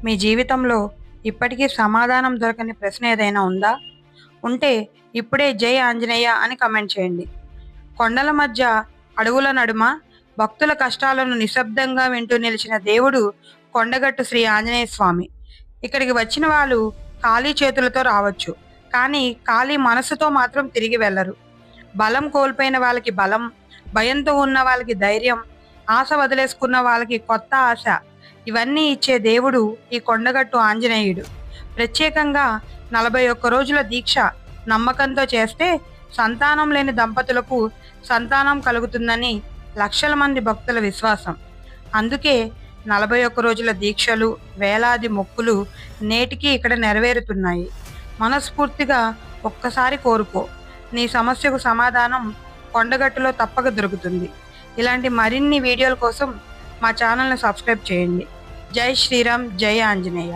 మీ జీవితంలో ఇప్పటికీ సమాధానం దొరకని ప్రశ్న ఏదైనా ఉందా? ఉంటే ఇప్పుడే జై ఆంజనేయ అని కామెంట్ చేయండి. కొండల మధ్య అడవుల నడుమ భక్తుల కష్టాలను నిశ్శబ్దంగా వింటూ నిలిచిన దేవుడు కొండగట్టు శ్రీ ఆంజనేయ స్వామి. ఇక్కడికి వచ్చిన వాళ్ళు ఖాళీ చేతులతో రావచ్చు, కానీ ఖాళీ మనసుతో మాత్రం తిరిగి వెళ్ళరు. బలం కోల్పోయిన వాళ్ళకి బలం, భయంతో ఉన్న వాళ్ళకి ధైర్యం, ఆశ వదిలేసుకున్న వాళ్ళకి కొత్త ఆశ, ఇవన్నీ ఇచ్చే దేవుడు ఈ కొండగట్టు ఆంజనేయుడు. ప్రత్యేకంగా 41 రోజుల దీక్ష నమ్మకంతో చేస్తే సంతానం లేని దంపతులకు సంతానం కలుగుతుందని లక్షల మంది భక్తుల విశ్వాసం. అందుకే 41 రోజుల దీక్షలు, వేలాది మొక్కులు నేటికి ఇక్కడ నెరవేరుతున్నాయి. మనస్ఫూర్తిగా ఒక్కసారి కోరుకో, నీ సమస్యకు సమాధానం కొండగట్టులో తప్పక దొరుకుతుంది. ఇలాంటి మరిన్ని వీడియోల కోసం మా ఛానల్ని సబ్స్క్రైబ్ చేయండి. జై శ్రీరామ్, జై ఆంజనేయ.